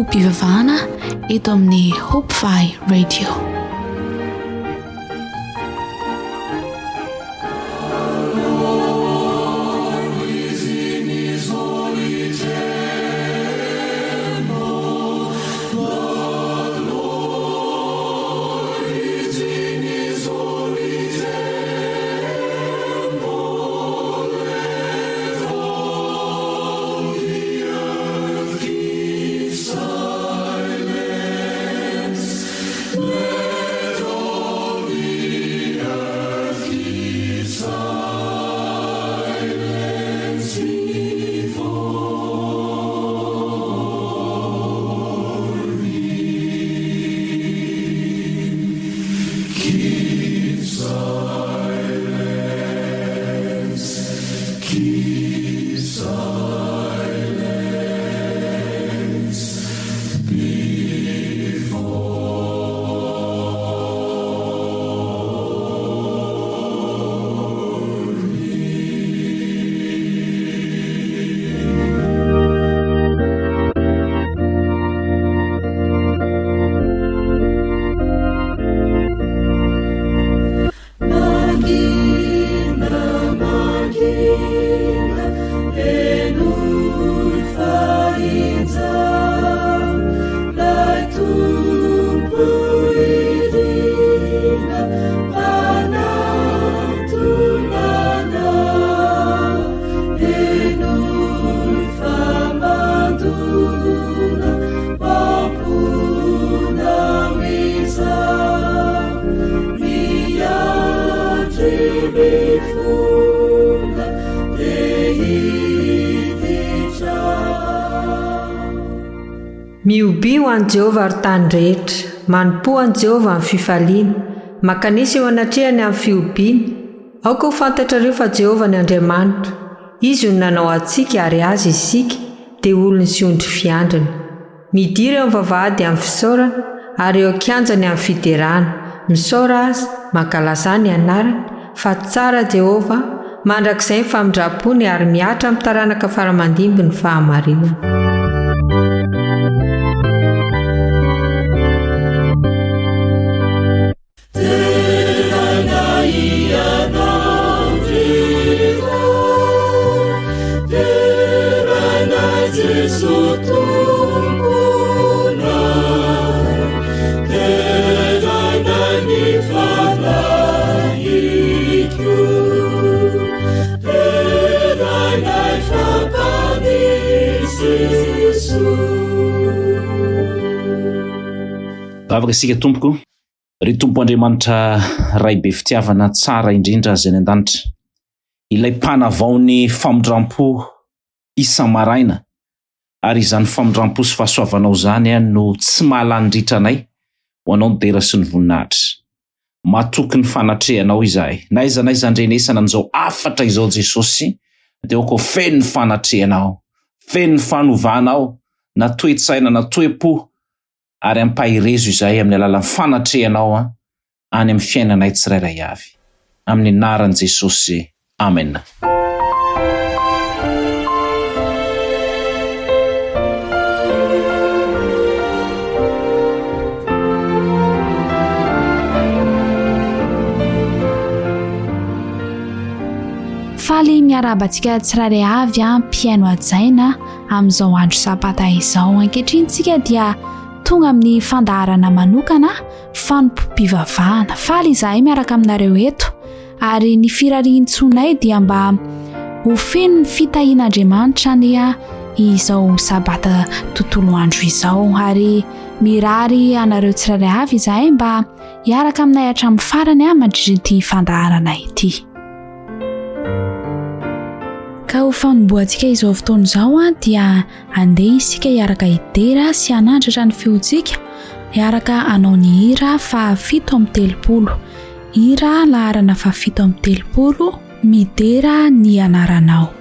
Fanompoam-pivavahana eto amin'ny Hopefy Radio. Mioby ho an' Jehovah ary tany rehetra, manompo an' Jehovah amin'ny fifaliana, makanisa eo anatrehany amin'ny fiobiana. Aoka ho fantatrareo fa Jehovah ny Andriamanitra, izy no nanao antsika ary azy isika dia olony sy ondry fiandrina. Midira eo amin'ny vavahady amin'ny fisaorana ary eo an-kianjany amin'ny fiderana. Misaora azy, mankalazà ny anarany, fa tsara Jehovah, mandrakizay ny famindrapony ary miatra amin'ny taranaka faramandimby ny fahamarinana. Afaka isika tompoko, ry tompo Andriamanitra ray be fitiavana tsara indrindra izay ny an-danitra. Ilay mpanavaony famindrampo isa-maraina ary izany famindrampo sy fahasoavanao izany no tsy mahalany anay ho anao ny dera sy ny voninahitra. Matoky ny fanatrehanao izahay, na aiza ndrenesana amin'izao afatra izao Jesosy, dia aoko feno ny fanatrehanao, feno ny fanovanao, na toe-tsaina na toe-po ary ampahirezo izahay amin'ny alalan'ny fanatrehanao any amin'ny fiainanay tsirairay avy. Amin'ny anaran'i Jesosy. Amen. Faly miarabantsika tsirairay avy mpiaino ajaina amin'izao andro sabata izao. Ankehitrinsika dia tonga amin'ny fandaharana manokana Fanompoam-pivavahana. Faly izahay miaraka aminareo eto ary ny firariantsonay dia mba ho feno ny fitahian'Andriamanitra ny izao sabata tontolo andro izao, ary mirary anareo tsirairay avy izahay mba hiaraka aminay hatramin'ny farany mandritra ity fandaharana ity. Ka ho fanomboantsika izao fotoana izao dia andeha isika hiaraka idera sy hanandratra ny feontsika, hiaraka anao ny hira fa 7:30, hira laharana fa 7:30, midera ny anaranao.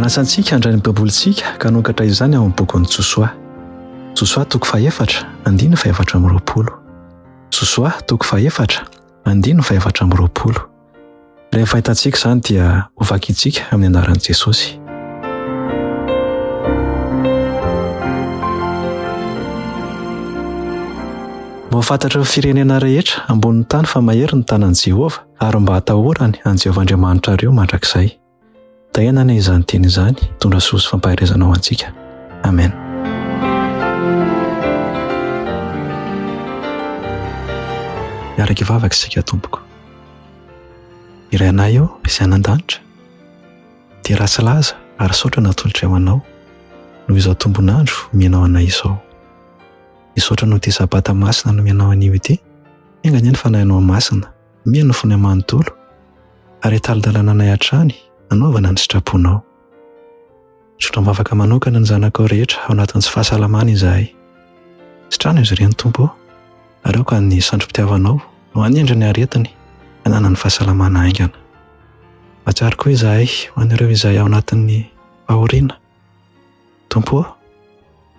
manasantsika handray ny babolitsika ka nokatra izany ao amin'ny bokon'ny Josoa. Josoa toko 4 andiny 420. Josoa toko 4 andiny 420. Rehefa hitantsika izany dia hovakintsika amin'ny anaran'i Jesosy. Mahafantatra ny firenena rehetra ambonin'ny tany fa mahery ny tanan'i Jehova ary mba hatahorany an Jehova Andriamanitra ireo mandrakizay. Dahenana izany teny izany, tondra soa sy fampaherezana ho antsika. Amen. Miaraka ivavaka isika tompoko. Iray anay eo izay nan-danitra dia ratsy laza ary saotra natolotra eo anao noho izao tombonandro mianao anay izao. Isotra no ity sabata masina no mianao anio ity, engany fa nahinao masina, miano fony amanontolo, ary talidalana anay hatrany, anaovana ny sitraponao. Sotra mavaka manokana ny zanakao rehetra ao anatin'ny tsy fahasalamana izahay. Sitrano izy ireny tompo, ary ao ka ny sandro-pitiavanao no anendra ny aretiny, anana ny fahasalamana aingana. Matsary koa izahay ho an'ireo izay ao anatin'ny fahoriana. Tompo,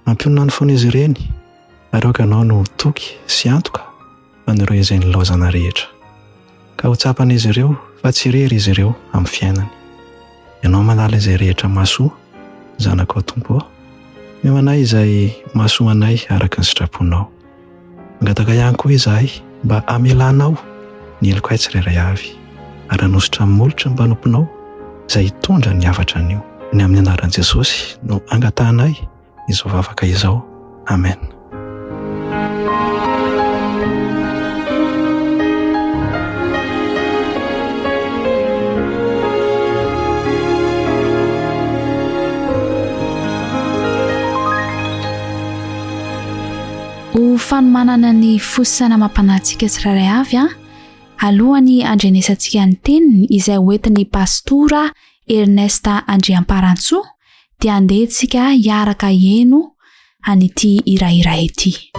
mampionana ny fony izy ireny, ary ao anao no toky sy antoka an'ireo izay ny laozana rehetra. Ka ho tsapana izy ireo fa tsy irery izy ireo amin'ny fiainany. Ianao manala izay rehetra mahasoa, zanakao tompo, miamanay izay mahasoa anay araka ny sitraponao. Mangataka ihany koa izahay mba amelanao ny heliko tsirairay avy, ary hanositra amin'ny molotra ny mpanomponao izay hitondra ny havatra anio. Ny amin'ny anaran'i Jesosy no angatahanay izao vavaka izao. Amen. Ho fanomanana ny fosana mampanantsika tsirairay avy alohany andrenesantsika ny teniny izay hoentin'ny Pasteur Ernest Andriamparantsoa dia andehantsika hiaraka heno an'ity iraira ity.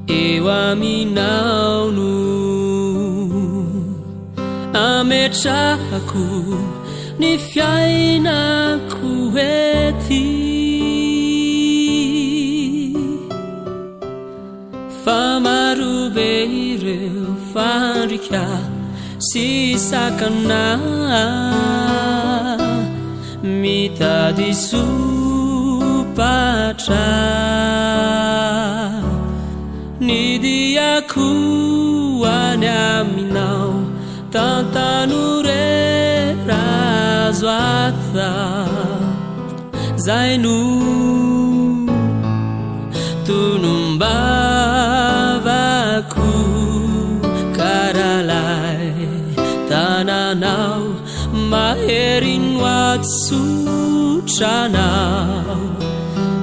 Eo aminao no ametrahako ny fiainako ety, fa maro be ireo fandrika sy sakana mitady supatra ny diako any aminao tantanore razo ata zay no tonombavako karalay tananao maherin watsutranao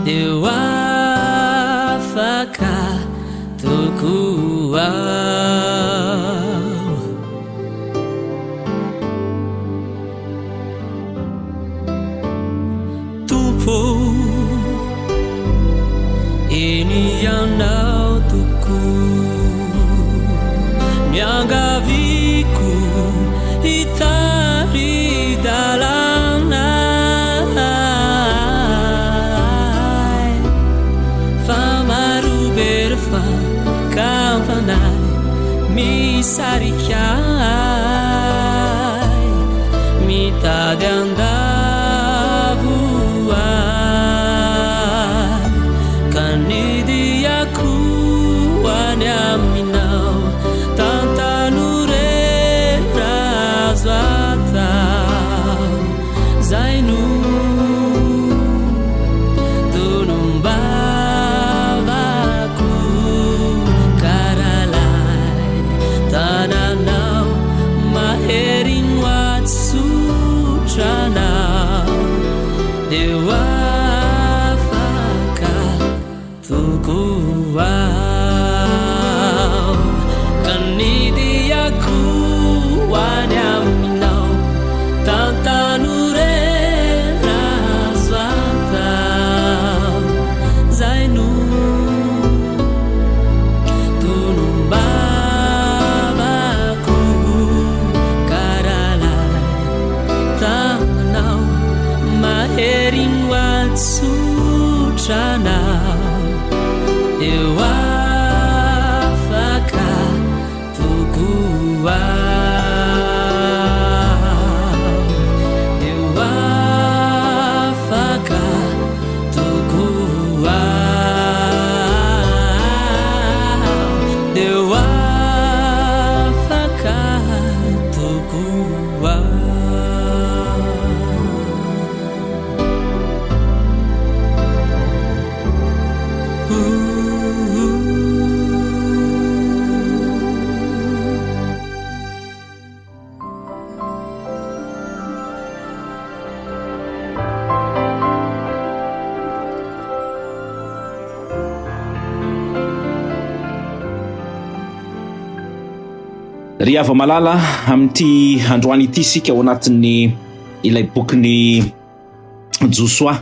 deo afaka tokoao tupo eny ianao toko miangaviko hitari dalana famaruberfa kampanay misarikai mitady andavoa kanidiako any aminao tantanore razo atao zay no tonombavako karalay tananao maherin watsutranao deo afaka tokoao maheriny atsotrana eo afaka tokoa eo afaka tokoa eo afaka tokoa. Ry ava malala amin'ity androany ity sika ao anatin'ny ilay bokyny Josoa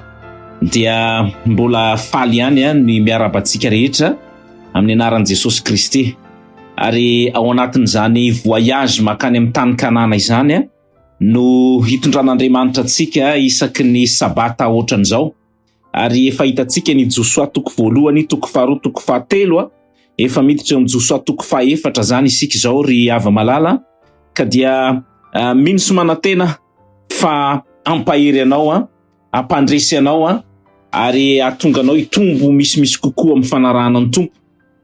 dia mbola faly ihany ny miarabantsika rehetra amin'ny anaran'i Jesosy Kristy ary ao anatin'izany voyage makany amin'ny tany Kanana izany no hitondran'Andriamanitra antsika isaky ny sabata ohatran'izao ary efa hitantsika ny Josoa toko voalohany, toko faharoa, toko fahatelo efa miditra eo amin'ny Josoa toko fahaefatra zany isika izao ry ava malala ka dia mino sy manantena fa ampahery anao ampandresy anao ary ahatonga anao hitombo misimisy kokoa amin'ny fanarahana ny tompo,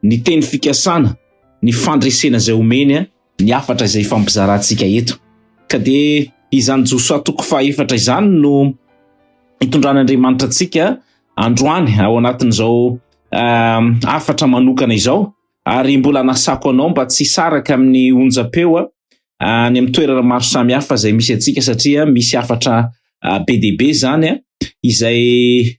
ny teny fikasana, ny fandresena izay omeny ny afatra izay fampizarantsika eto ka dia izany Josoa toko fahaefatra izany no hitondran'Andriamanitra antsika androany ao anatin'izao afatra manokana izao ary mbola nasako anao mba tsy saraka amin'ny onjam-peo any amin'ny toerana maro samihafa izay misy antsika satria misy afatra be dia be zany izay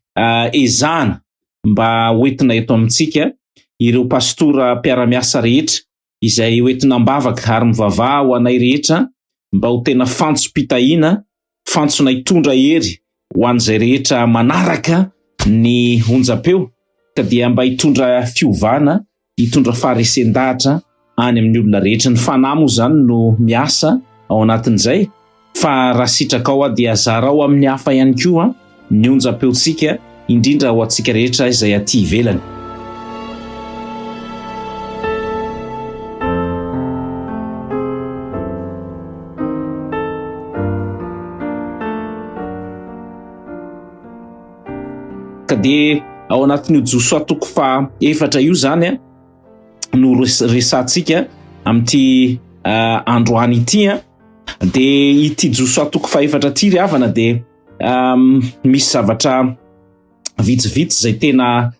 ezahana mba hoentina eto amintsika ireo pastora mpiara-miasa rehetra izay hoentina mbavaka ary mivavaha ho anay rehetra mba ho tena fantso-pitahiana, fantsona hitondra hery ho an'izay rehetra manaraka ny onjam-peo ka dia mba hitondra fiovana, hitondra faharesen-dahatra any amin'ny olona rehetra. Ny fanahy moa zany no miasa ao anatin'izay fa raha sitraka ao dia zarao amin'ny hafa ihany koa ny onjam-peontsika indrindra ho antsika rehetra izay aty ivelany. Ka dia ao anatin'io Josoa toko fahaefatra io zany no resantsika amin'ity androany ity dia ity Josoa toko fahaefatra ity ry havana dia misy zavatra vitsivitsy izay tena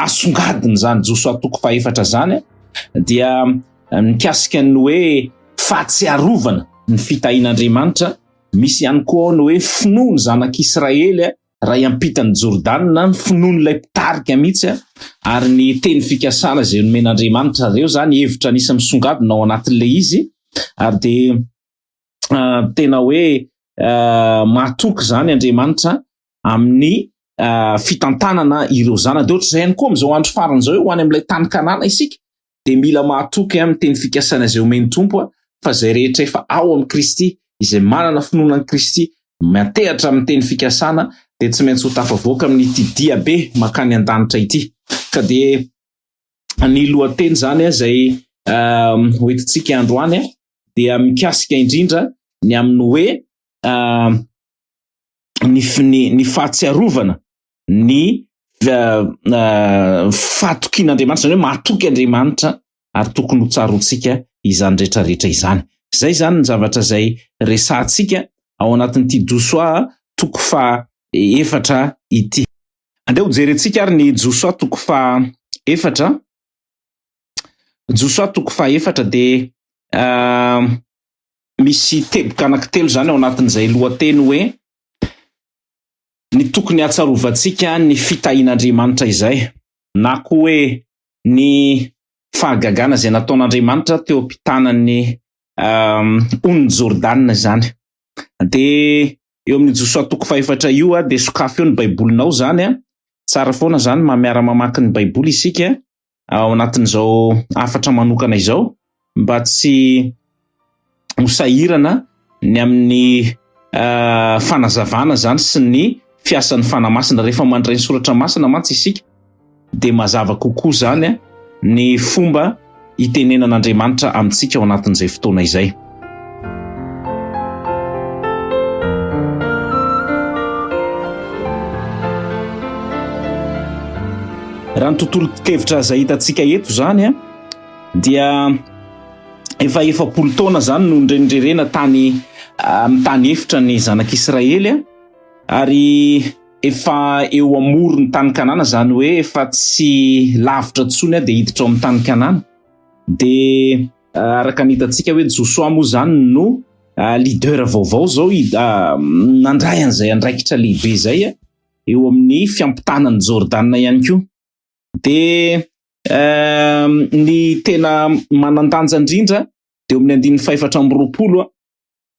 asongadiny zany Josoa toko fahaefatra zany dia mikasika ny hoe fahatsiarovana ny fitahian'Andriamanitra. Misy ihany koa ny hoe finoany zanak'Israely raha iampitany Jordanina, ny finoan'ilay mpitarika mihitsy ary ny teny fikasana izay nomen'Andriamanitra reo zany hevitra anisany misongadina ao anatin'ilay izy ary dia tena hoe mahatoky zany Andriamanitra amin'ny fitantanana ireo zanany. Dia ohatr'izay ihany koa amin'izao andro farany izao ho any amin'ilay tany Kanana isika dia mila mahatoky amin'ny teny fikasana izay omeny tompo fa izay rehetra efa ao amin'ny Kristy izay manana finoanan'i Kristy matehatra amin'ny teny fikasana dia tsy maintsy ho tafavoaka amin'ity dia be makany an-danitra ity. Ka dia ny lohateny zany izay hoentintsika androany dia mikasika indrindra ny amin'ny hoe ny fahatsiarovana ny fahatokian'Andriamanitra zany hoe mahatoky Andriamanitra ary tokony ho tsaroantsika izany rehetrarehetra izany. Zay zany ny zavatra izay resantsika ao anatin'ity Josoa toko fahaefatra ity. Andeha ho jerentsika ary ny Josoa toko fahaefatra. Josoa toko fahaefatra dia misy teboka anankitelo zany ao anatin'izay lohateny hoe ny tokony hatsarovantsika ny fitahian'Andriamanitra izay na koa hoe ny fahagagana izay nataon'Andriamanitra teo ampitanan'ny on'ny Jordanina zany. Dia eo amin'ny Josoa toko fahaefatra io dia sokafy eo ny baibolinao zany tsara foana zany miara mamaky ny baiboly isika ao anatin'izao afatra manokana izao mba tsy hosahirana ny amin'ny fanazavana zany sy ny fiasan'ny fanamasina rehefa mandray ny soratra masina mantsy isika dia mazava kokoa zany ny fomba itenenan'Andriamanitra amintsika ao anatin'izay fotoana izay. Raha ny tontolo-kevitra izay hitantsika eto zany dia efa 70 taona zany no ndrenindrerena tany amin'ny tany efitra ny zanak'Israely ary efa eo amorony tany Kanana zany hoe efa tsy lavitra tsony dia hiditra ao amin'ny tany Kanana. Dia araka ny hitantsika hoe Josua moa zany no leader vaovao zao nandray an'izay andraikitra lehibe zay eo amin'ny fiampitanan'ny Jordan ihany koa. Dia ny tena manandanja indrindra dia amin'ny 420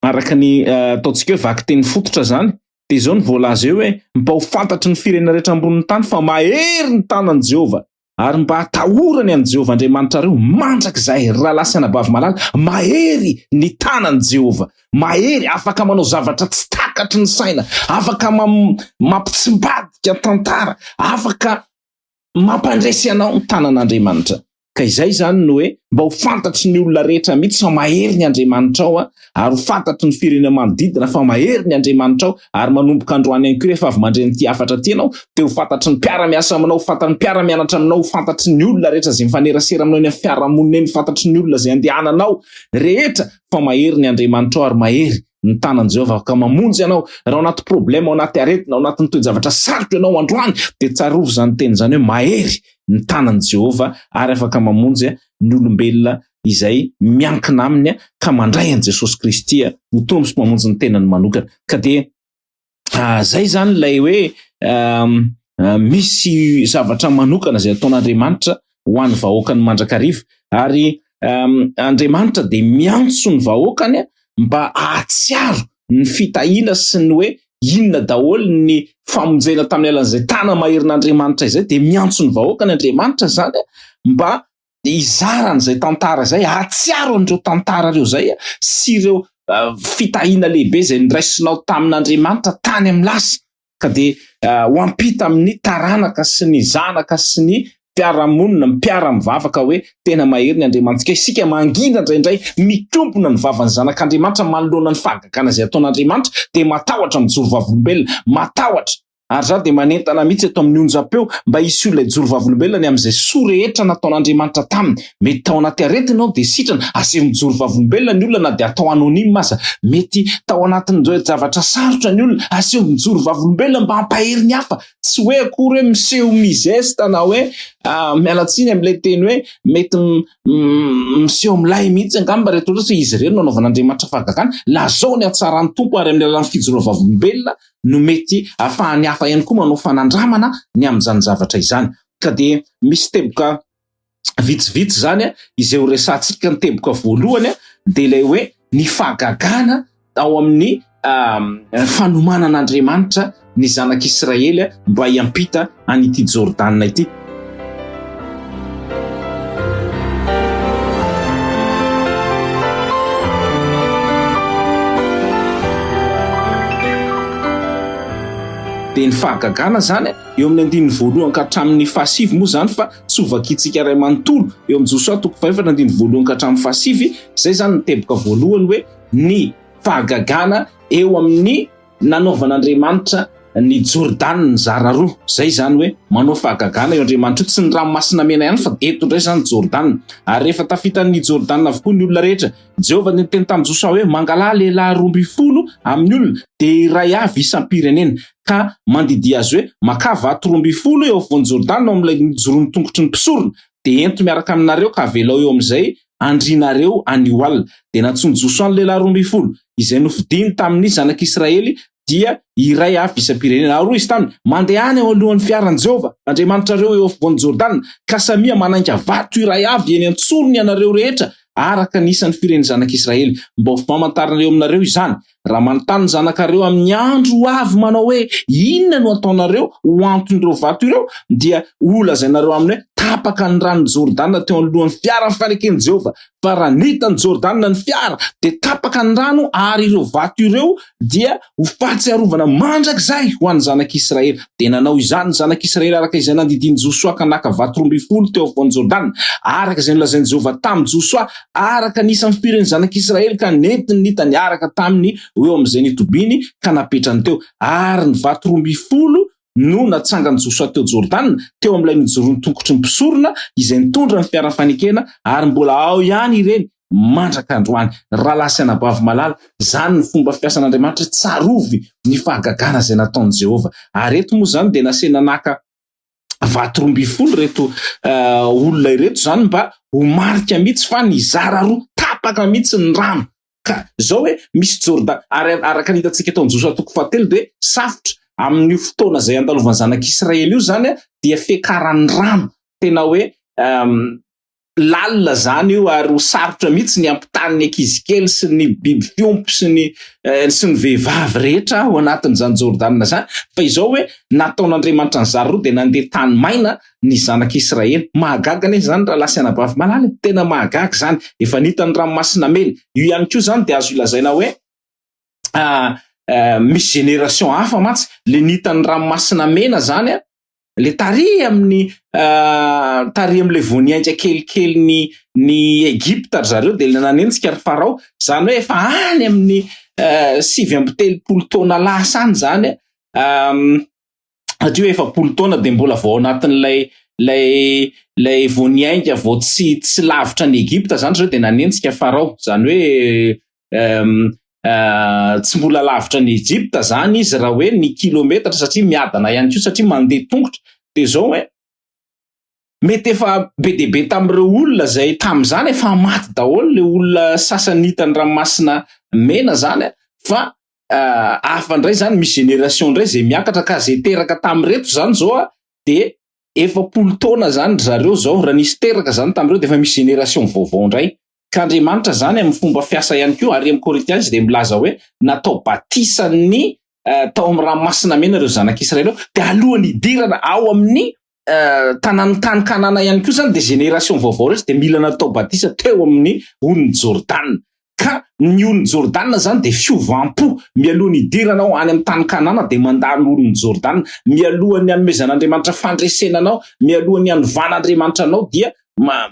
araka ny ataontsika hoe vaky teny fototra zany dia izao ny voalaza eo hoe mba ho fantatry ny firenena rehetra ambonin'ny tany fa mahery ny tanan'i Jehova ary mba hatahorany an'i Jehova Andriamanitra reo mandrakizay rahalasy anabavy malala. Mahery ny tanan'i Jehova, mahery, afaka manao zavatra tsy takatry ny saina, afaka mampitsimbadika tantara, afaka mampandresy anao ny tanan'Andriamanitra. Ka izay zany no hoe mba ho fantatry ny olona rehetra mihitsy fa mahery ny Andriamanitra ao ary ho fantatry ny firenena manodidina fa mahery ny Andriamanitra ao ary manomboka androany ihany koa rehefa avy mandre ny afatra ty ianao dia ho fantatry ny mpiara-miasa aminao, ho fantatry ny mpiara-mianatra aminao, ho fantatry ny olona rehetra izay mifanerasera aminao eny amin'ny fiarahamonina eny, ho fantatry ny olona izay andehananao rehetra fa mahery ny Andriamanitra ao ary mahery ny tanan'i Jehova afaka mamonjy ianao. Raha anaty problema, ao anaty aretina, ao anatin'ny toe-javatra sarotra ianao androany dia tsarovo zany teny zany hoe mahery ny tanan'i Jehova ary afaka mamonjy ny olombelona izay miankina aminy ka mandray an'i Jesosy Kristy ho tombo sy mamonjy ny tenany manokana. Ka dia zay zany ilay hoe misy zavatra manokana izay ataon'Andriamanitra ho an'ny vahoakany mandrakariva ary Andriamanitra dia miantso ny vahoakany mba ahatsiaro ny fitahiana sy ny hoe inona daholo ny famonjena tamin'ny alalan'izay tana maherin'Andriamanitra izay dia miantso ny vahoakany Andriamanitra zany mba izaran'izay tantara zay, ahatsiaro an'ireo tantara reo zay sy ireo fitahiana lehibe izay niraisinao tamin'Andriamanitra tany amin'ny lasa. Ka dia ho ampita amin'ny taranaka sy ny zanaka sy ny mpiara-monina, mpiara-mivavaka hoe tena mahery ny Andriamanitra. Isika mangina indraindray mitompona ny vavan'ny zanak'Andriamanitra manoloana ny fahagagana izay ataon'Andriamanitra dia matahotra mijoro vavolombelona, matahotra ary za dia manentana mihitsy eto amin'ny onjam-peo mba hisy ilay joro vavolombelona ny amin'izay soa rehetra nataon'Andriamanitra taminy. Mety tao anaty aretina ao dia sitrana aseho mijoro vavolombelona ny olona na dia atao anonima aza, mety tao anatin'ny zavatra sarotra ny olona aseho mijoro vavolombelona mba hampahery ny hafa, tsy hoe akory hoe miseho mizesta na hoe mialatsiny amin'ilay teny hoe mety miseho milay mihitsy angamba rehetra ohatry hoe izy ireny no anaovan'Andriamanitra fahagagana. Lazao ny hatsaran'ny tompo ary amin'ny alalan'ny fijoro vavolombelona no mety ahafahany hafa ihany koa manao fanandramana ny amin'izany zavatra izany. Ka dia misy teboka vitsivitsy zany izay ho resantsika ny teboka voalohany dia ilay hoe ny fahagagana ao amin'ny fanomanan'Andriamanitra ny zanak'Israely mba hiampita an'ity Jordan ity. Dia ny fahagagana zany eo amin'ny 1:1 ka hatramin'ny 7 moa zany fa tsy ho vakitsika iray manontolo eo amin'ny Josua 4:1 ka hatramin'ny 7. Zay zany ny teboka voalohany hoe ny fahagagana eo amin'ny nanaovan'Andriamanitra ny Jordan ny zara roa. Zay zany hoe manao fahagagana eo Andriamanitra tsy ny ranomasina mena ihany fa eto indray zany Jordan. Ary rehefa tafitan'ny Jordan avokoa ny olona rehetra, Jehova ny teny tamin'i Josua hoe mangala lehilahy 12 amin'ny olona dia iray avy isam-pirenena ka mandidia azy hoe makavato 12 eo afovoan'ny Jordan ao amin'ilay joron'ny tongotry ny mpisorona dia ento miaraka aminareo ka avelao eo amin'izay andrinareo anio alina. Dia natsony Josua ny lehilahy 12 izay nofidiny tamin'ny zanak'Israely dia iray avy isam-pirenena. Aroa izy taminy mandeha any ao alohan'ny fiaran'i Jehova Andriamanitra reo eo afovoan'ny Jordan ka samia manainga vato iray avy eny antsorony ianareo rehetra araka ny isan'ny firenena zanak'Israely mba ho famantaranareo aminareo izany. Raha manontany zanakareo amin'ny andro avy manao hoe inona no ataonareo ho anton'ireo vato ireo dia ho lazainareo aminy hoe tapaka ny rano Jordana teo alohan'ny fiara ny fanekeny Jehova. Fa raha nitany Jordana ny fiara dia tapaka ny rano ary ireo vato ireo dia ho fahatsiarovana mandrakizay ho an'ny zanak'Israely. Dia nanao izany ny zanak'Israely araka izay nandidiny Josoa ka naka vato 12 teo afovoan'ny Jordana, araka izay nolazain'i Jehova tamin'ny Josoa, araka nisan'ny firen'ny zanak'Israely ka nentiny nitany araka taminy eo amin'izay nitobiny ka napetrany teo. Ary ny vato 12 no natsangany Josoa teo Jordana, teo amin'ilay mijorony tongotry ny mpisorona izay nitondra ny fiara fanekena, ary mbola ao ihany ireny mandraka androany. Rahalahy sy anabavy malala, zany ny fomba fiasan'Andriamanitra tsarovy ny fahagagana izay nataon'i Jehova. Ary eto moa zany dia nasena naka vato 12 reto olona ireto zany mba ho marika mihitsy fa ny zara roa tapaka mihitsy ny rano. Ka zao hoe misy Jordana, ary araka ny hitantsika eto amin'ny Josoa 7 dia safotra amin'io fotoana izay andalovan'ny zanak'Israely io zany dia fekaran'ny rano, tena hoe lalina zany io, ary ho sarotra mihitsy ny ampitany ny ankizy kely sy ny biby fiompy sy ny vehivavy rehetra ao anatin'izany Jordana zany. Fa izao hoe nataon'Andriamanitra ny zara roa dia nandeha tany maina ny zanak'Israely. Mahagaga anie zany raha lasy anabavy malala, tena mahagaga zany. Efa nitany ranomasina mena. Io ihany koa zany dia azo ilazaina hoe misy génération hafa matsy le nitany ranomasina mena zany le tary am'le voaniainga kelikely ny Egypta zareo dia le nanenjika ry Farao, zany hoe efa any amin'ny 7 taona lasa any zany satria efa 10 taona dia mbola vao anatin'ilay voaniainga vao tsy lavitra ny Egypta zany zareo dia nanenjika Farao, zany hoe tsy mbola lavitra ny Egypta zany izy raha hoe ny kilometatra, satria miadana ihany koa satria mandeha tongotra. Dia zao hoe mety efa be dia be tamin'ireo olona zay tamin'izany efa maty daholo le olona sasany hitany ranomasina mena zany, fa hafa indray zany misy génération indray zay miakatra ka zay teraka tamin'ireto zany zao dia efa 10 taona zany zareo zao raha nisy teraka zany tamin'ireo dia efa misy génération vaovao indray. Ka Andriamanitra zany amin'ny fomba fiasa ihany koa, ary amin'ny Korintianina dia milaza hoe natao batisany tao amin'ny ranomasina mena ireo zanak'Israely dia alohan'ny idirana ao amin'ny tany Kanana ihany koa zany dia génération vaovao rehetra dia mila natao batisa teo amin'ny on'ny Jordana. Ka ny on'ny Jordana zany dia fiovam-po mialohan'ny idiranao any amin'ny tany Kanana dia mandalo on'ny Jordana, mialohan'ny hanomezan'Andriamanitra fandresenanao, mialohan'ny hanovan'Andriamanitra anao dia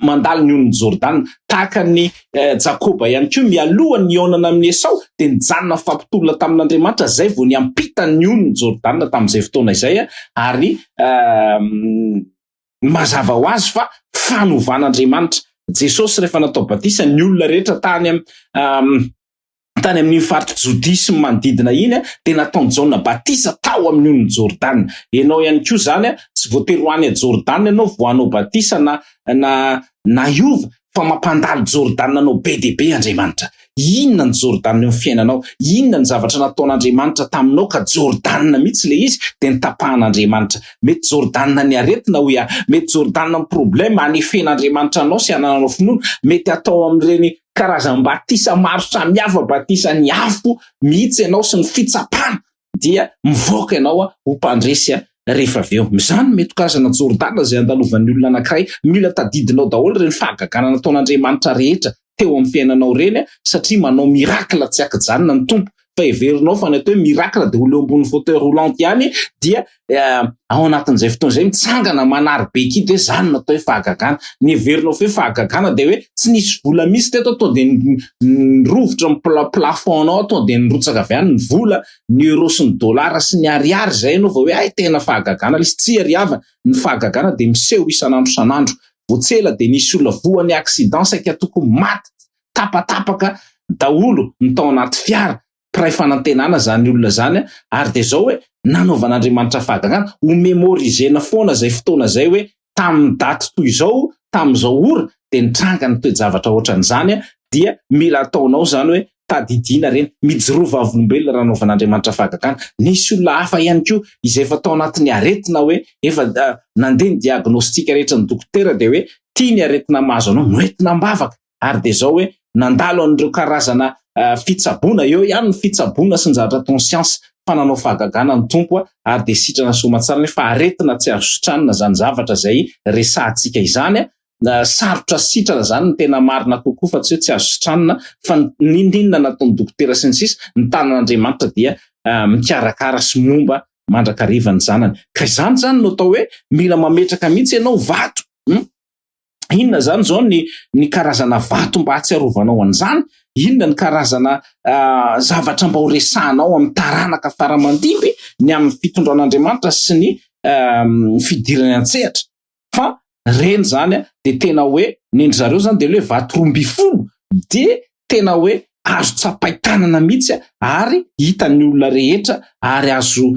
mandalo ny on'ny Jordana. Tahaka ny Jakoba ihany koa mialohan'ny nionana amin'ny Esau dia nijanona fampitolona tamin'Andriamanitra, zay vao niampita ny on'ny Jordana tamin'izay fotoana izay, ary mazava ho azy fa fanovan'Andriamanitra. Jesosy rehefa natao batisa ny olona rehetra tany amin'ny faritra Jodia sy manodidina iny dia nataony Jaona batisa tao amin'ny on'ny Jordana. Ianao ihany koa zany tsy voatery ho any a Jordana ianao vao hanao batisa na iova, fa mampandalo Jordana anao be dia be Andriamanitra. Inona ny Jordana eo amin'ny fiainanao? Inona ny zavatra nataon'Andriamanitra taminao ka Jordana mihitsy le izy dia nitapahan'Andriamanitra? Mety Jordana ny aretina hoy, mety Jordana ny problema hanefen'Andriamanitra anao sy hananao finoana, mety atao amin'ireny karazam-batisa maro samihafa, batisa ny afo mihitsy ianao sy ny fitsapana dia mivoaka ianao ho mpandresy rehefa avy eo. Izany mety karazana Jordana izay andalovan'ny olona anankiray. Mila tadidinao daholo ireny fahagagana nataon'Andriamanitra rehetra teo amin'ny fiainanao ireny, satria manao mirakla tsy ankijanona ny Tompo. Fa heverinao fa natao hoe mirakla dia ho leo ambony fauteuil roulant ihany dia ao anatin'izay fotoana izay mitsangana manary be kidy hoe zany natao hoe fahagagana. Ny heverinao fa hoe fahagagana dia hoe tsy nisy vola misy teto, tonga dia nirovotra amin'ny plafonao, tonga dia nirotsaka avy any ny vola, ny euro sy ny dolara sy ny ariary zay ianao vao hoe ay tena fahagagana. Lisy tsy ariava ny fahagagana dia miseho isan'andro san'andro. Voatsela dia nisy olona voan'ny accident saika tokony maty tapatapaka daholo ny tao anaty fiara. Pray fanantenana zany olona zany, ary dia zao hoe nanaovan'Andriamanitra fahagagana ho memorizena foana zay fotoana zay hoe tamin'ny daty toy izao, tamin'izao ora dia nitranga ny toe-javatra ohatran'izany dia mila ataonao zany hoe tadidina reny, mijorova avolombelona raha nanaovan'Andriamanitra fahagagana. Nisy olona hafa ihany koa izay efa tao anatin'ny aretina hoe efa nandeha ny diagnostika rehetra ny dokotera dia hoe tia ny aretina mahazo anao, noentina mbavaka, ary dia zao hoe nandalo an'ireo karazana fitsaboana eo ihany ny fitsaboana sy ny zavatra ataony siansy fananao fahagagana ny tompo ary de sitrana somatsara nefa aretina tsy azo sitranina zany zavatra zay resahantsika izany sarotra sitrana zany ny tena marina kokoa fa tsy hoe tsy azo sitranina fa ninona nataony dokotera sy ny sisa ny tanan'Andriamanitra dia mikarakara sy momba mandrakariva ny zanany ka izany zany no atao hoe mila mametraka mihitsy ianao vato inona zany zao ny karazana vato mba hatsiarovanao an'izany inona ny karazana zavatra mba ho resahanao amin'ny taranaka faramandimby ny amin'ny fitondran'Andriamanitra sy ny fidirany an-tsehatra fa reny zany de tena hoe nendry zareo zany de hoe vato 12 de tena hoe azo tsapaitanana mihitsy ary hitan'ny olona rehetra ary azo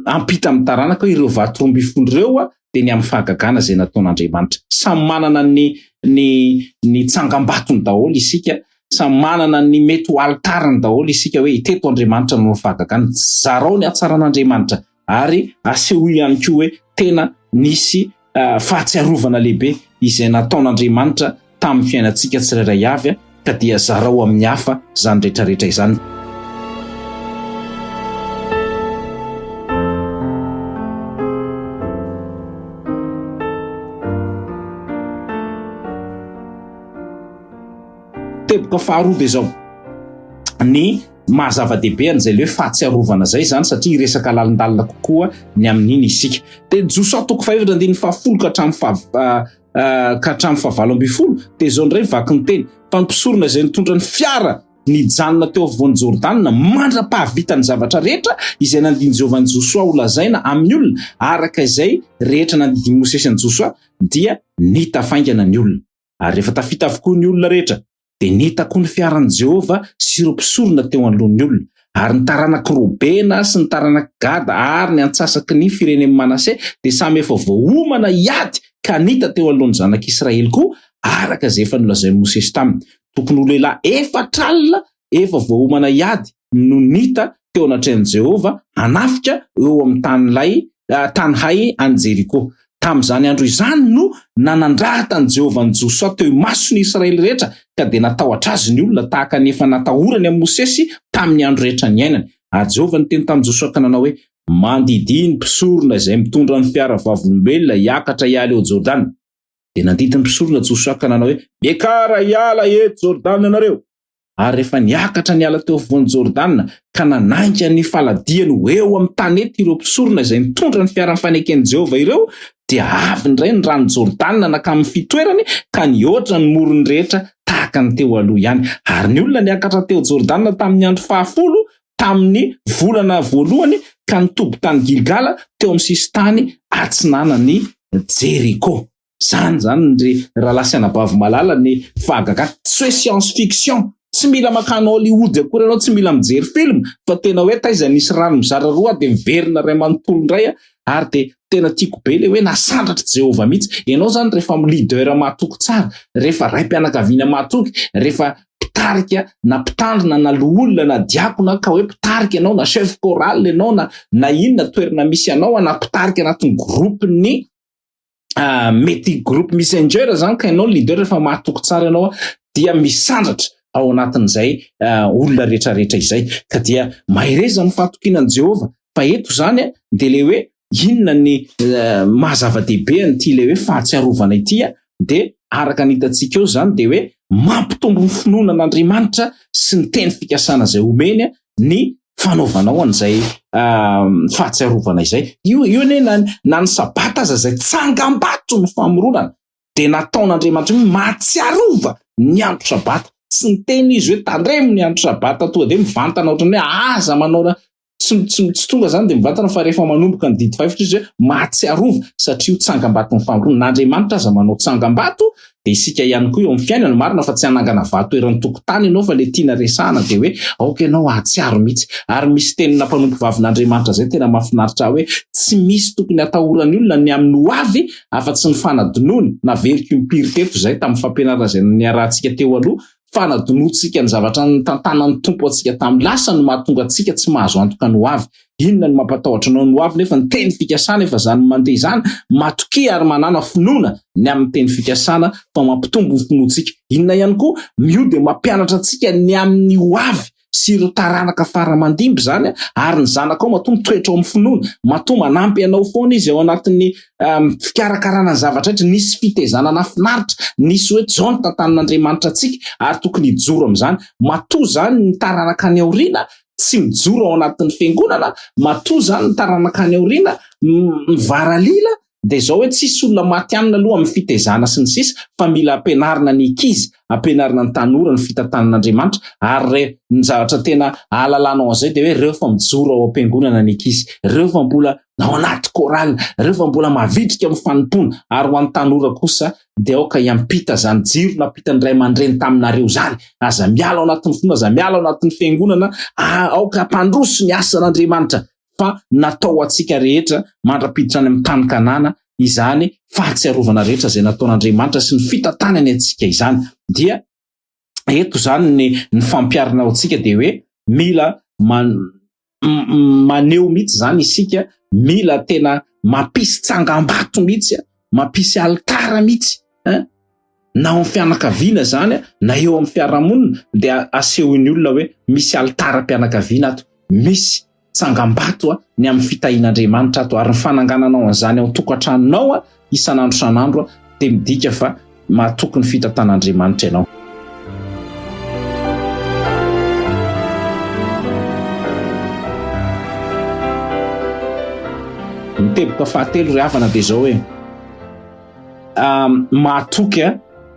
ampita amin'ny taranaka ireo vato 12 ireo de ny amin'ny fahagagana zay nataon'Andriamanitra samy manana ny tsangambatony daholo isika samy manana ny mety ho altarany daholo isika hoe iteto Andriamanitra no fahagagana zarao ny hatsaran'Andriamanitra ary aseho ihany koa hoe tena nisy fahatsiarovana lehibe izay nataon'Andriamanitra tamin'ny fiainantsika tsirairay avy ka dia zarao amin'ny hafa zany rehetrarehetra izany. Teboka faharoa de zao ny mahazava-dehibe an'izay le hoe fahatsiarovana zay zany satria resaka lalindalina kokoa ny amin'iny isika de Josia 4:10 ka hatramin'ny 7:20 de zao ndray vaky ny teny fa mpisorona izay nitondra ny fiara nijanona teo afovoan'ny Jordanina mandra-pahavitany zavatra rehetra izay nandiny Jehovah ny Josia ho lazaina amin'ny olona araka izay rehetra nandidiny Mosesy ny Josia dia nitafaingana ny olona ary rehefa tafita avokoa ny olona rehetra de nitako ny fiaran'i Jehovah sy ireo mpisorona teo anoloan'ny olona ary ny taranaky Robena sy ny taranaky Gada ary ny antsasaky ny firenen'i Manase de samy efa voaomana hiady ka nita teo alohan'ny zanak'Israely koa araka izay efa nolazain'i Mosesy taminy tokony ho lehilahy efatralina efa voaomana hiady no nita teo anatrehan'i Jehovah hanafika eo amin'ny tany hay any Jeriko tamin'izany andro izany no nanandratan Jehovah ny Josia teo masony Israely rehetra ka de natahotra azy ny olona tahaka ny efa natahorany amin'ny Mosesy tamin'ny andro rehetra ny ainany ary Jehovah niteny tamin'i Josia ka nanao hoe mandidy ny mpisorona izay mitondra ny fiara vavolombelona hiakatra hiala eo Jordana de nandidi ny mpisorona Josia ka nanao hoe miakara hiala eto Jordana ianareo ary rehefa niakatra niala teo afovoan'ny Jordana ka nanainga ny faladiany eo amin'ny tanety ireo mpisorona izay nitondra ny fiara faneken'i Jehovah ireo dia avy ndray ny rano Jordana nakamin'ny fitoerany ka nioatra ny morony rehetra tahaka ny teo aloha ihany ary ny olona niakatra teo Jordana tamin'ny andro 10 tamin'ny volana voalohany ka nitoby tany Gilgala teo amin'ny sisy tany atsinanany Jeriko zany raha lasy anabavy malala ny fahagagana tsy hoe science fiction tsy mila makano Hollywood akory ianao tsy mila mijery film fa tena hoe taiza nisy rano mizara roa de miverina ray manontolo indray ary de tena tiako be le hoe nasandratra Jehovah mihitsy ianao zany rehefa leader mahatoky tsara rehefa raim-pianakaviana mahatoky rehefa pitarika na mpitandrina na loholona na diakona ka hoe pitarika ianao na chef choral ianao na inona toerana misy ianao na pitarika anatin'ny groupe ny mety groupe messenger zany ka ianao leader rehefa mahatoky tsara ianao dia misandratra ao anatin'izay olona rehetrarehetra izay ka dia mahereza ny fahatokinan'i Jehovah fa eto zany de le hoe inona ny mahazava-dehibe an'ity le hoe fahatsiarovana ity de araka nitantsika eo zany de hoe mampitombo ny finoanan'Andriamanitra sy ny teny fikasana zay omeny ny fanaovanao an'izay fahatsiarovana izay io na ny sabata aza zay tsangambato ny famoronana de nataon'Andriamanitra mahatsiarova ny andro sabata tsy ny teny izy hoe tandremo ny andro sabata tonga de mivantana ohatrany hoe aza manao tsy tonga zany de mivantana fa rehefa manomboka ny didy 5 izy hoe mahatsiarova satria tsangambato ny famoronana n'Andriamanitra aza manao tsangambato de isika ihany koa eo amin'ny fiainana marina fa tsy hanangana vato eran'ny tokotany ianao fa le tiana resahana de hoe aoka ianao ahatsiaro mihitsy ary misy tenina mpanompo vavin'Andriamanitra zay tena mahafinaritra hoe tsy misy tokony atahorany olona ny amin'ny hoavy afa-tsy ny fanadinony na veriko impiry teto zay tamin'ny fampianarana zay niarahantsika teo aloha fanadonotsika ny zavatra tantanan'ny tompo atsika tamin'ny lasa no mahatonga atsika tsy mahazo antoka ny hoavy. Inona no mampatahotra anao ny hoavy nefa ny teny fikasana efa zany mandeha zany matoki ary manana finoana ny amin'ny teny fikasana fa mampitombo ny finoantsika. Inona ihany koa miody mampianatra atsika ny amin'ny hoavy sy ireo taranaka faramandimby zany ary ny zanaka ao matombo toetra ao amin'ny finoana matombo manampy anao foana izy ao anatin'ny fikarakarana ny zavatra rehetra. Nisy fitezanana finaritra, nisy hoe zao ny tantanan'Andriamanitra atsika ary tokony hijoro amin'izany. Matoa zany ny taranaka any aoriana tsy mijoro ao anatin'ny fiangonana, matoa zany ny taranaka any aoriana mivaralila dia zao hoe tsisy olona maty anina aloha amin'ny fitezana sy ny sisa fa mila ampianarina ny ankizy, ampianarina ny tanora ny fitantanan'Andriamanitra ary ny zavatra tena ahalalanao an'izay dia hoe rehefa mijoro ao am-piangonana ny ankizy, rehefa mbola ao anaty koraly, rehefa mbola mavitrika amin'ny fanompona ary ho an'ny tanora kosa dia aoka hiampita zany jiro nampitany ray aman-dreny taminareo zany. Aza miala ao anatin'ny finoana, aza miala ao anatin'ny fiangonana, aoka hampandroso ny asan'Andriamanitra fa natao atsika rehetra mandrapiditra any amin'ny tany Kanana izany fahatsiarovana rehetra izay nataon'Andriamanitra sy ny fitantanany atsika izany. Dia eto zany ny fampiarina ao atsika dia hoe mila maneho mihitsy zany isika, mila tena mampisy tsangam-bato mihitsy, mampisy altara mihitsy na ao amin'ny fianakaviana zany na eo amin'ny fiarahamonina dia asehony olona hoe misy altara-pianakaviana ato, misy tsangam-bato ny amin'ny fitahian'Andriamanitra ato ary ny fanangananao an'izany ao tokantranonao isan'andro san'andro dia midika fa mahatoky ny fitantan'Andriamanitra ianao. Miteboka fahatelo ry havana dia zao hoe mahatoky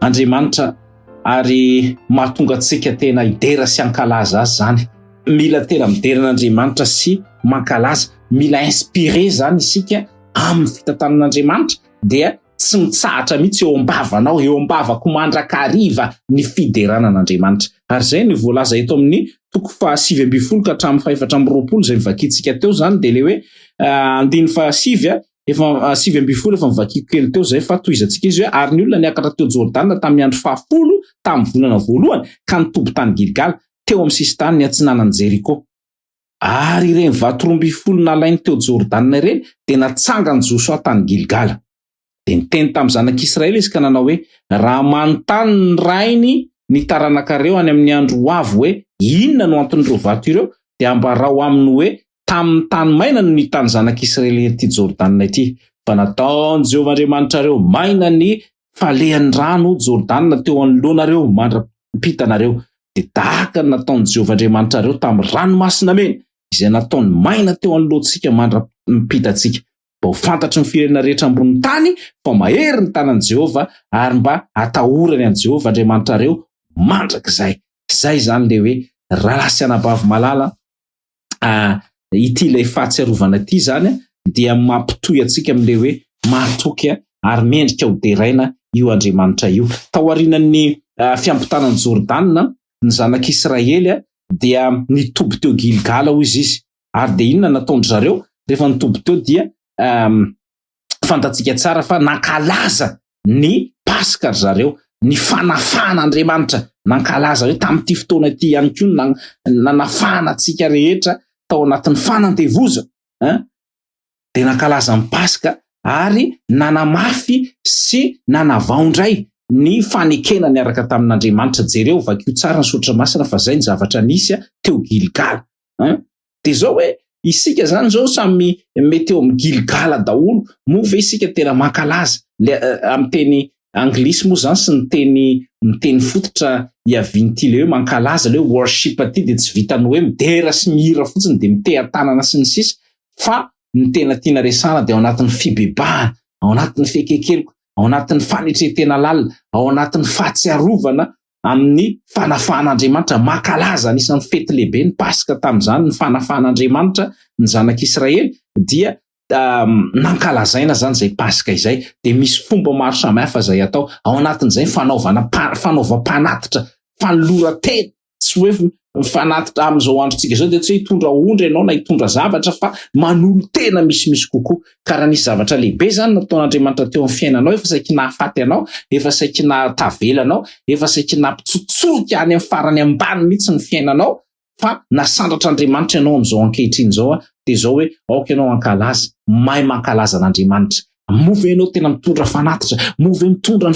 Andriamanitra ary mahatonga antsika tena hidera sy hankalaza azy zany. Mila tena mideran'Andriamanitra sy mankalaza, mila inspiré zany isika amin'ny fitantanan'Andriamanitra dia tsy mitsahatra mihitsy eo am-bavanao, eo am-bavako mandrakariva ny fideranan'Andriamanitra. Ary zay ny voalaza eto amin'ny toko fa 7 ka hatramin'ny 420 izay mivakitsika teo zany dia le hoe andiny fa 7 efa mivakiko kely teo zay fa toizantsika izy hoe ary ny olona niakatra teo Jordana tamin'ny andro 10 tamin'ny volana voalohany ka nitoby tany Gilgal teo amin'ny sisintany ny atsinanan'ny Jeriko. Ary ireny vato 12 nalainy teo Jordana ireny dia natsangany Joshua tany Gilgal. Dia niteny tamin'ny zanak'Israely izy ka nanao hoe raha manontany ny rainy ny taranakareo any amin'ny andro hoavy hoe inona no anton'ireo vato ireo dia ambarao aminy hoe tamin'ny tany maina no nitany zanak'Israely ety Jordana ety, fa nataony Jehovah Andriamanitrareo maina ny falehan'ny rano Jordana teo anoloanareo mandra-pitanareo. Dia tahaka ny nataony Jehovah Andriamanitrareo tamin'ny ranomasina mena izay nataony maina teo anoloantsika mandra-pitantsika. Mba ho fantatry ny firenena rehetra ambony tany fa mahery ny tanan'i Jehovah ary mba atahorany an'i Jehovah Andriamanitrareo mandrakizay. Zay zany le hoe ralasy anabavy malala ity ilay fahatsiarovana ity zany dia mampitohy antsika amin'le hoe mahatoky ary mendrika ho deraina io Andriamanitra io. Tao aorian'ny fiampitanan'ny Jordana ny zanak'Israely dia nitoby teo Gilgal ho izy ary dia inona nataondry zareo rehefa nitoby teo dia fantatsika tsara fa nankalaza ny Paska ry zareo, ny fanafana Andriamanitra nankalaza hoe tamin'ity fotoana ity ihany koa nanafana antsika rehetra tao anatin'ny fanantevoza dia nankalaza ny Paska ary nanamafy sy nanavaondray ny fanekena niaraka tamin'Andriamanitra. Jereo vakio tsara ny soratra masina fa zay ny zavatra nisy teo Gilgal. Dia zao hoe isika zany zao samy mety eo amin'ny Gilgal daholo moa ve isika tena mankalaza amin'ny teny anglisy moa zany sy ny teny fototra iavian'ity le hoe mankalaza le hoe worship aty dia tsy vitany hoe midera sy mihira fotsiny dia miteha-tanana sy ny sisa fa ny tena tiana resana dia ao anatin'ny fibebahana, ao anatin'ny fekekeloko, ao anatin'ny fanetretena lalina, ao anatin'ny fahatsiarovana amin'ny fanafan'Andriamanitra. Mankalaza anisan'ny fety lehibe ny Paska tamin'izany ny fanafan'Andriamanitra ny zanak'Israely dia nankalazaina zany zay Paska izay. Dia misy fomba maro samihafa zay atao ao anatin'izay fanaovam-panatitra, fanoloran-tena tsy hoe mifanatitra amin'izao androntsika zao de tsy hoe hitondra ondra ianao na hitondra zavatra fa manolo tena misimisy kokoa. Karaha nisy zavatra lehibe zany nataon'Andriamanitra teo amin'ny fiainanao, efa saiky nahafaty anao, efa saiky nahatavela anao, efa saiky nampitsotsoka any amin'ny farany ambany mihitsy ny fiainanao, fa nasandratr'Andriamanitra ianao amin'izao ankehitriny zao de zao hoe aoka ianao ankalaza, mahay mankalaza an'Andriamanitra. Move ianao tena mitondra fanatitra, move mitondra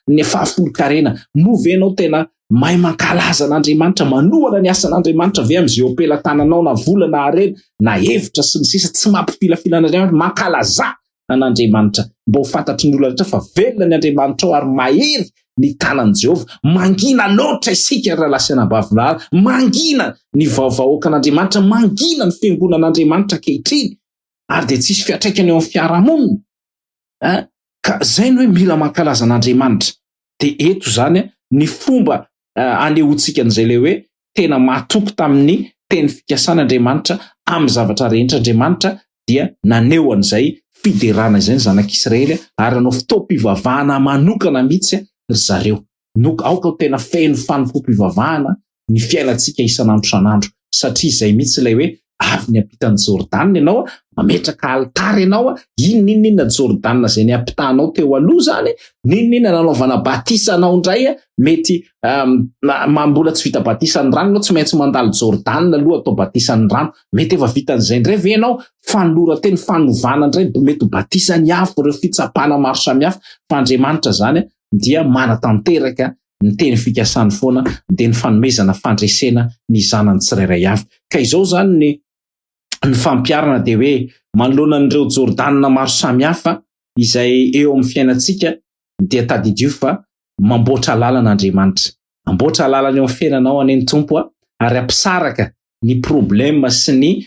ny fahafolo-karena, move ianao tena mahay mankalaza an'Andriamanitra, manohana ny asan'Andriamanitra avy amin'izay ampelantananao na vola na harena na hevitra sy ny sisa, tsy mampifilafila an'Andriamanitra, mankalaza an'Andriamanitra. Mba ho fantatry ny olona rehetra fa velona ny Andriamanitra ao ary mahery ny tanan'i Jehova. Mangina loatra isika raha lasanam-bavinahary, mangina ny vaovaoakan'Andriamanitra, mangina ny fiangonan'Andriamanitra ankehitriny, ary de tsisy fiatraikany eo amin'ny fiarahamonina. Ka zay no hoe mila mankalaza an'Andriamanitra. De eto zany ny fomba anehoantsika an'izay le hoe tena mahatoky tamin'ny teny fikasan'Andriamanitra amin'ny zavatra rehetra. Andriamanitra dia naneho an'izay fiderana izay ny zanak'Israely ary anao fotoam-pivavahana manokana mihitsy ry zareo. Aoka tena feno fanompoam-pivavahana ny fiainantsika isan'andro san'andro, satria izay mihitsy ilay hoe avy ny ampitan'ny Jordana ianao, mametraka altara ianao, inona Jordana zay ny ampitanao teo aloha zany, ninona nanaovana batisa anao indray, mety mbola tsy vita batisa ny rano, tsy maintsy mandalo Jordana aloha atao batisa ny rano, mety efa vitan'izay indray ve ianao fanolora teny fanovana indray, mety batisa ny afo ireo fitsapana maro samihafa. Fa Andriamanitra zany dia manatanteraka ny teny fikasany foana, de ny fanomezana fandresena ny zanany tsirairay avy. Ka izao zany ny fampiarana de hoe manoloana an'ireo Jordana maro samihafa izay eo amin'ny fiainantsika dia tadidio fa mamboatra lalan'Andriamanitra, amboatra lalana eo amin'ny fiainanao aneny tompo, ary ampisaraka ny problema sy ny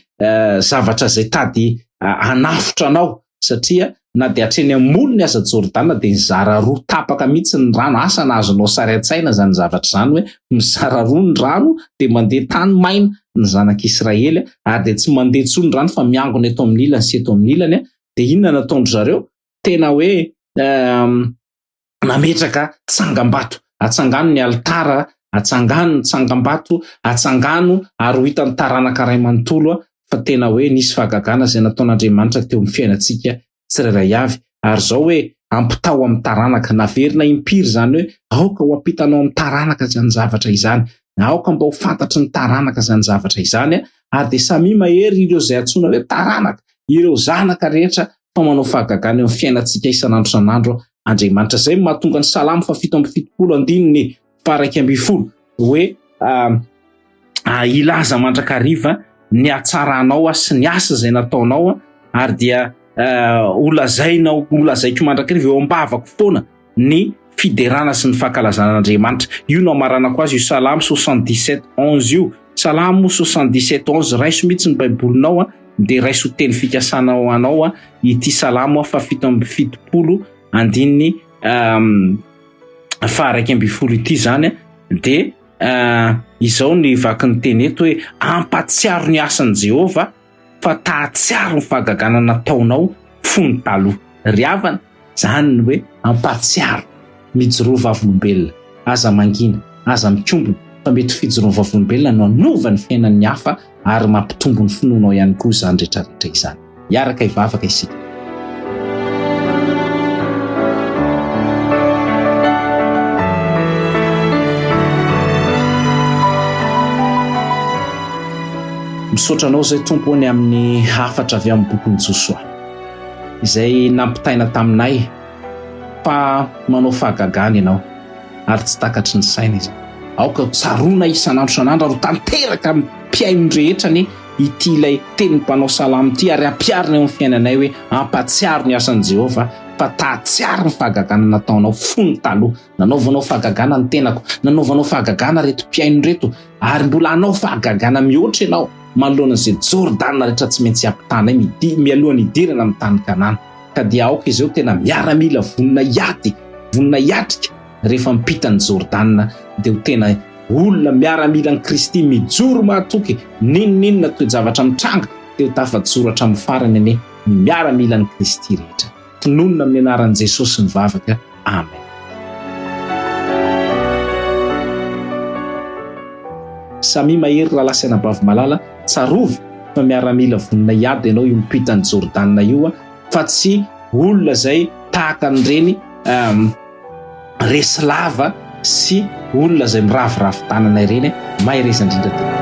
zavatra zay tady anafitra anao, satria na de hatreny amolo ny aza Jordana de nizara roa tapaka mihitsy ny rano. Asa nazonao sary an-tsaina zany zavatra zany hoe mizara roa ny rano de mandeha tany maina ny zanak'Israely, ary de tsy mandeha tsony ny rano fa miangona eto amin'ny ilany sy eto amin'ny ilany. De inona nataondry zareo? Tena hoe nametraka tsangam-bato, atsangano ny altara, atsangano ny tsangam-bato, atsangano ary ho hitan'ny taranaka ray manontolo fa tena hoe nisy fahagagana zay nataon'Andriamanitra teo amin'ny fiainantsika tsirairay avy. Ary zao hoe ampitao amin'ny taranaka, naverina impiry zany hoe aoka ho ampitanao amin'ny taranaka zany zavatra izany, aoka mba ho fantatry ny taranaka zany zavatra izany, ary de samy mahery ireo zay antsoina hoe taranaka, ireo zanaka rehetra fa manao fahagagana eo amin'ny fiainantsika isan'andro san'andro Andriamanitra. Zay mahatonga ny Salamo 7:70 hoe ilaza mandrakariva ny atsaranao sy ny asa zay nataonao, ary dia olazaiko mandrakariva eo ambavako foana ny fiderana sy ny fankalazan'Andriamanitra. Io no amaranako azy io Salamo 77:11 io. Salamo 77:11 raiso mihitsy ny baibolinao de raiso teny fikasanao anao ity Salamo 7:20 ity zany. De izao ny vaky ny teny eto hoe ampatsiaro ny asan'i Jehova fa tahatsiaro ny fahagagana nataonao fony taloha. Ry havana zany ny hoe ampatsiaro mijoroa vavolombelona, aza mangina, aza mikombona, fa mety fijoroa vavolombelona no anova ny fiainan'ny hafa ary mampitombo ny finoanao ihany koa zany rehetrarehetra izany. Iaraka ivavaka isika. Misaotranao zay tompo ny amin'ny hafatra avy amin'ny bokon'i Josoa izay nampitaina taminay fa manao fahagagana ianao ary tsy takatry ny saina izy. Aoka tsarona isan'andro san'andro ary tanteraka mpiaino rehetra ny ity ilay teny mpanao salamo ity, ary ampiarina eo amin'ny fiainanay hoe ampatsiaro ny asan'i Jehova fa tahatsiaro ny fahagagana nataonao fony taloha. Nanaovanao fahagagana ny tenako, nanaovanao fahagagana reto mpiaino reto, ary mbola anao fahagagana mihoatra ianao manoloana izay Jordana rehetra tsy maintsy ampitanay mialohan'ny idirana amin'ny tany Kanana. Ka dia aoka izao tena miaramila vonina hiatrika rehefa mipitany Jordana, de ho tena olona miaramila ny Kristy mijoro mahatoky ninona toe-javatra mitranga de ho tafajoratra amin'ny farany ane ny miaramila ny Kristy rehetra. Tononona amin'ny anaran'i Jesosy ny vavaka. Amen. samy mahery raha lasaina bavy malala tsarovy fa miaramila vonina iady ianao io mipitany Jordanina io fa tsy olona zay tahaka an'ireny resy lava sy olona zay miravoravo tanana ireny mahereza indrindra tena.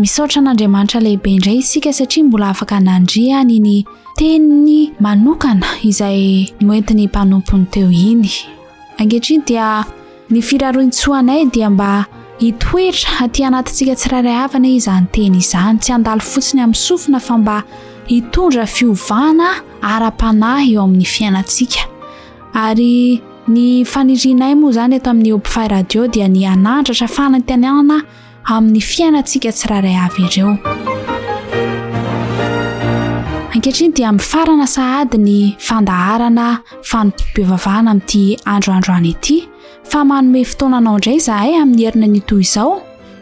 Misaotra an'Andriamanitra lehibe indray isika satria mbola afaka nandria ny teniny manokana izay noentiny mpanompony teo iny. Ankehitriny dia ny firarointsoanay dia mba hitoetra aty anatintsika tsirairay avana izany teny izany, tsy handalo fotsiny amin'ny sofina fa mba hitondra fiovana ara-panahy eo amin'ny fiainantsika. Ary ny fanirianay moa zany eto amin'ny Hopefy radio dia ny anandratra fanantenana amin'ny fiainantsika tsirairay avy ireo. Ankehitriny dia mifarana sahady ny fandaharana Fanompoam-pivavahana amin'ity androandroany ity, fa manome fotoananao indray izahay amin'ny herina ny toy izao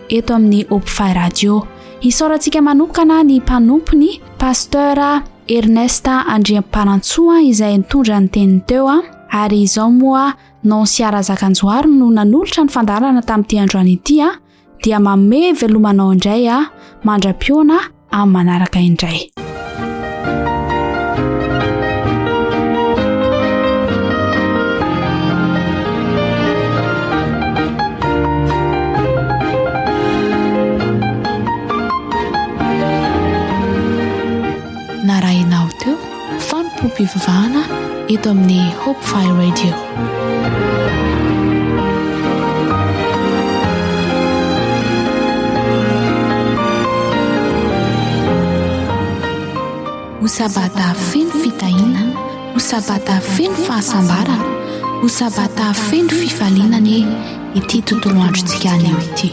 eto amin'ny Hopefy radio. Isaorantsika manokana ny mpanompony Pasteur Ernest Andriamparantsoa izay nitondra ny teniny teo ary izao moa Nonsiara Zakanjoary no nanolotra ny fandaharana tamin'ity androany ity dia manome velomanao indray mandra-piona amin'ny manaraka indray. Narahinao teo Fanompoam-pivavahana eto amin'ny Hopefy radio. Sabata feno fitahina, sabata feno fahasambarana, sabata feno fifalinana ity tontolo androntsika anio ity.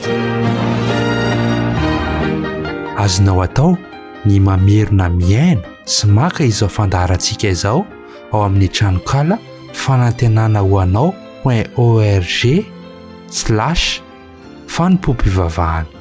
Azonao atao ny mamerina miaina sy maka izao fandaharantsika izao ao amin'ny tranokala fanantenana ho anao.org/Fanompoam-pivavahana.